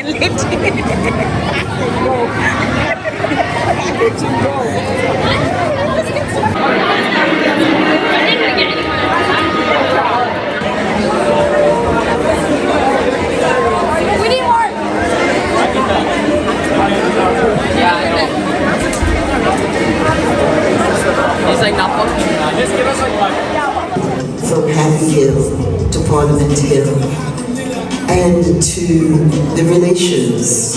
We need more. He's like not fucking. Just give us like one. From Happy Hill to Parliament Hill, and to the relations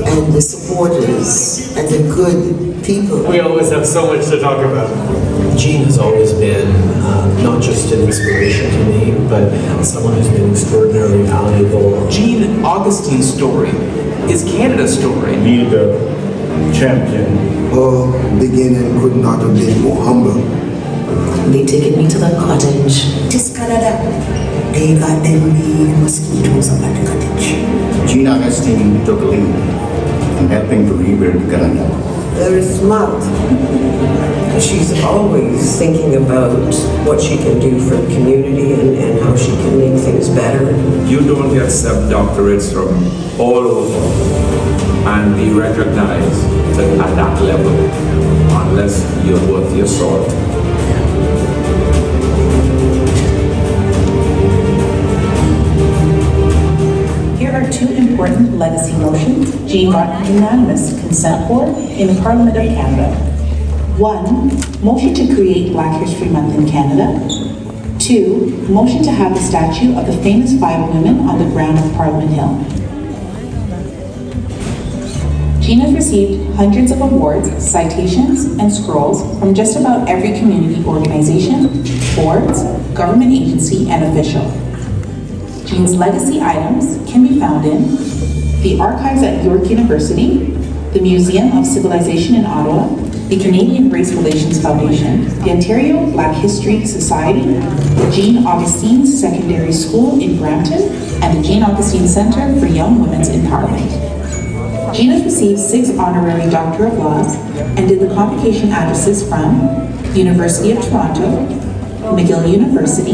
and the supporters and the good people. We always have so much to talk about. Jean has always been not just an inspiration to me, but someone who's been extraordinarily valuable. Jean Augustine's story is Canada's story. Be the champion. Her beginning could not have been more humble. They taken me to the cottage. This Canada, they got them the mosquitoes up at the cottage. Jean Augustine took lead in helping to rebuild Canada. Very smart. She's always thinking about what she can do for the community and how she can make things better. You don't accept doctorates from all over and be recognized at that level unless you're worth your salt. Here are two important legacy motions Jean got unanimous consent for in the Parliament of Canada. 1, motion to create Black History Month in Canada. 2, motion to have the statue of the famous 5 women on the ground of Parliament Hill. Jean has received hundreds of awards, citations, and scrolls from just about every community organization, boards, government agency, and official. Jean's legacy items can be found in the archives at York University, the Museum of Civilization in Ottawa, the Canadian Race Relations Foundation, the Ontario Black History Society, the Jean Augustine Secondary School in Brampton, and the Jean Augustine Centre for Young Women's Empowerment. Jean has received 6 honorary Doctor of Laws and did the convocation addresses from University of Toronto, McGill University,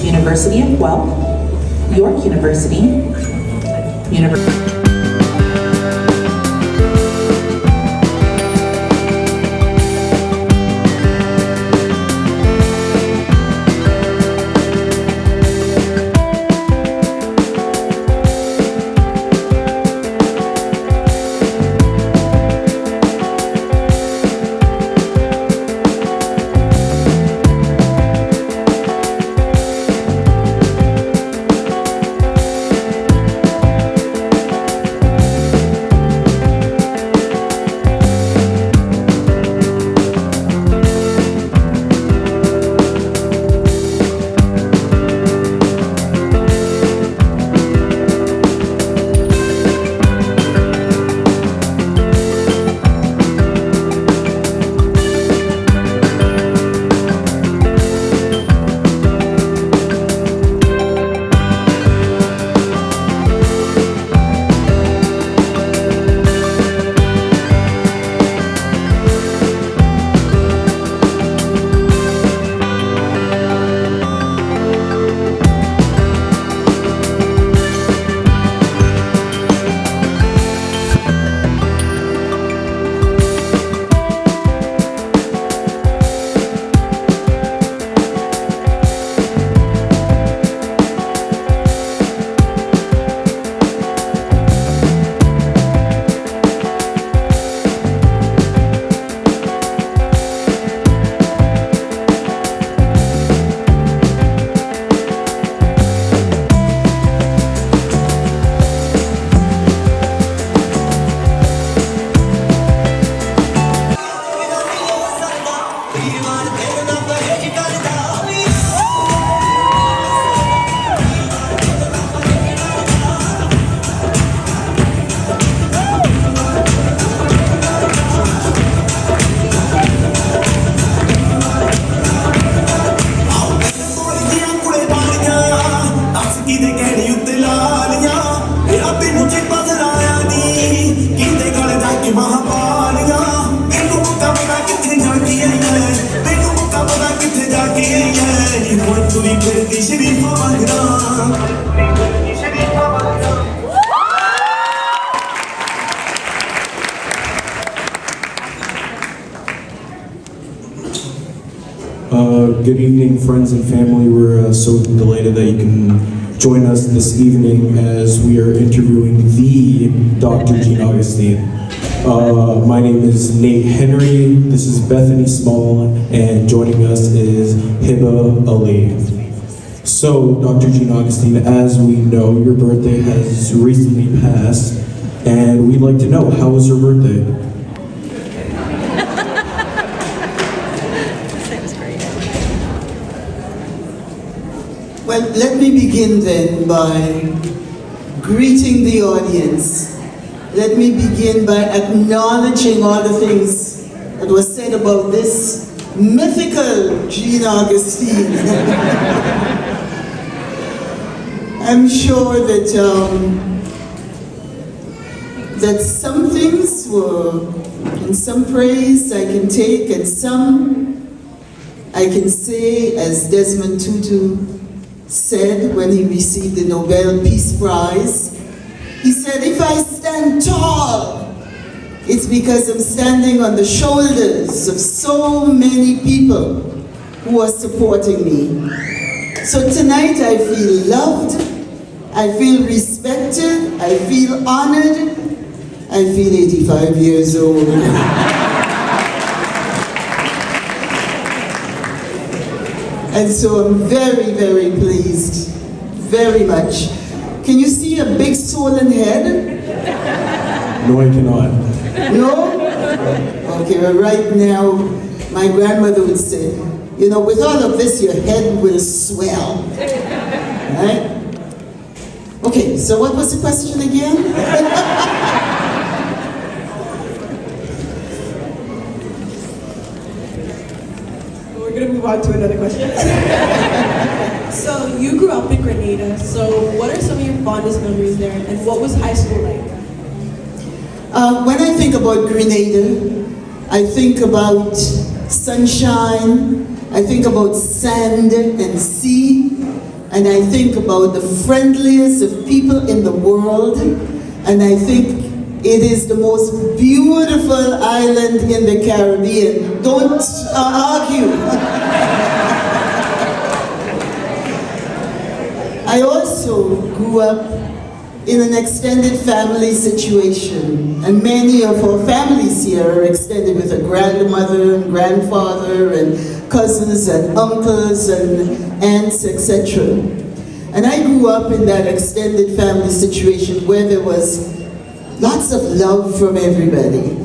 University of Guelph, York University, good evening, friends and family. We're so delighted that you can join us this evening as we are interviewing the Dr. Jean Augustine. My name is Nate Henry, this is Bethany Small, and joining us is Hiba Ali. So, Dr. Jean Augustine, as we know, your birthday has recently passed, and we'd like to know, how was your birthday? Well, let me begin then by greeting the audience. Let me begin by acknowledging all the things that were said about this mythical Jean Augustine. I'm sure that some things were in some praise I can take, and some I can say, as Desmond Tutu said when he received the Nobel Peace Prize. He said, if I stand tall, it's because I'm standing on the shoulders of so many people who are supporting me. So tonight I feel loved, I feel respected, I feel honored, I feel 85 years old. And so I'm very, very pleased, very much. Can you see a big swollen head? No, I cannot. No? Okay, well, right now, my grandmother would say, you know, with all of this, your head will swell. Right? Okay, so what was the question again? We're going to move on to another question. So you grew up in Grenada, so what are some of your fondest memories there, and what was high school like? When I think about Grenada, I think about sunshine, I think about sand and sea, and I think about the friendliest of people in the world, and I think it is the most beautiful island in the Caribbean. Don't argue. I also grew up in an extended family situation, and many of our families here are extended with a grandmother and grandfather and cousins and uncles and aunts, etc. And I grew up in that extended family situation where there was lots of love from everybody.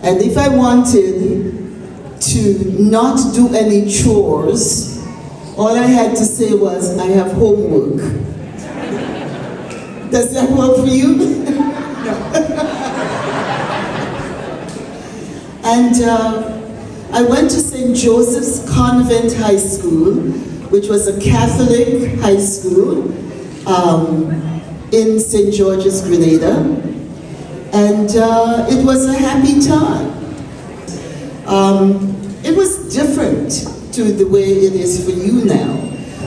And if I wanted to not do any chores, all I had to say was, I have homework. Does that work for you? And I went to St. Joseph's Convent High School, which was a Catholic high school in St. George's, Grenada. And it was a happy time. It was different to the way it is for you now.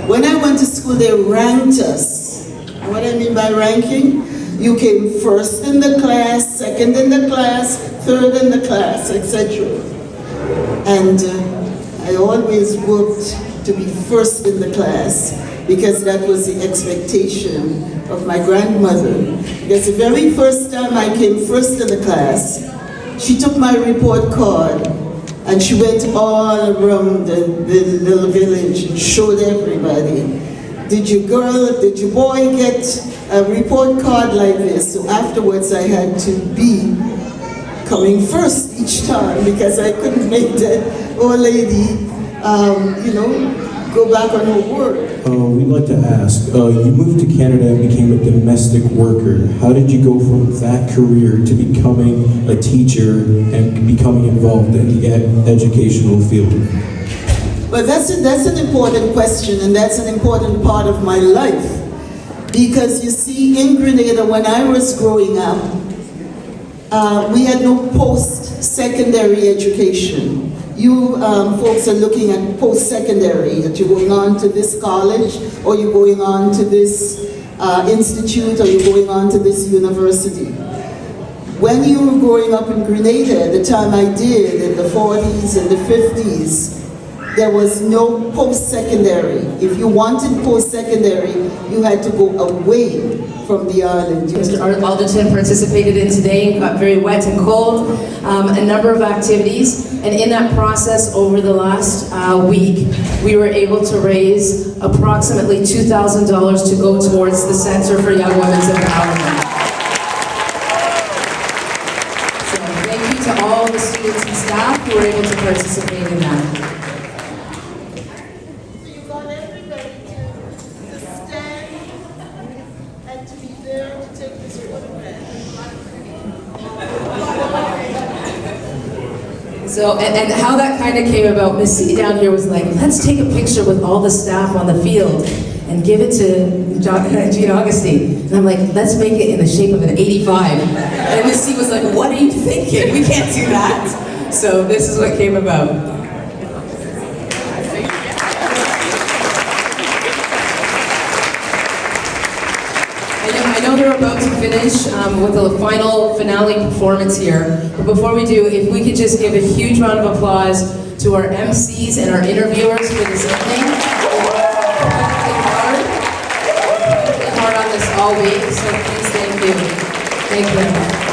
When I went to school, they ranked us. What I mean by ranking? You came first in the class, second in the class, third in the class, etc. And I always worked to be first in the class because that was the expectation of my grandmother. Because the very first time I came first in the class, she took my report card and she went all around the little village and showed everybody. Did your boy get a report card like this? So afterwards I had to be coming first each time because I couldn't make that old lady, go back on her word. We'd like to ask, you moved to Canada and became a domestic worker. How did you go from that career to becoming a teacher and becoming involved in the educational field? Well, that's an important question, and that's an important part of my life. Because you see, in Grenada, when I was growing up, we had no post-secondary education. You folks are looking at post-secondary, that you're going on to this college, or you're going on to this institute, or you're going on to this university. When you were growing up in Grenada, at the time I did, in the 40s and the 50s, there was no post-secondary. If you wanted post-secondary, you had to go away from the island. Mr. Alderton participated in today, got very wet and cold, a number of activities, and in that process over the last week, we were able to raise approximately $2,000 to go towards the Center for Young Women's Empowerment. So thank you to all the students and staff who were able to participate in that. So, and how that kind of came about, Miss C down here was like, let's take a picture with all the staff on the field and give it to Jean Augustine. And I'm like, let's make it in the shape of an 85. And Miss C was like, what are you thinking? We can't do that. So this is what came about. I know they're about to finish with a final finale performance here. But before we do, if we could just give a huge round of applause to our MCs and our interviewers for this evening. Worked hard on this all week, so please thank you. Thank you.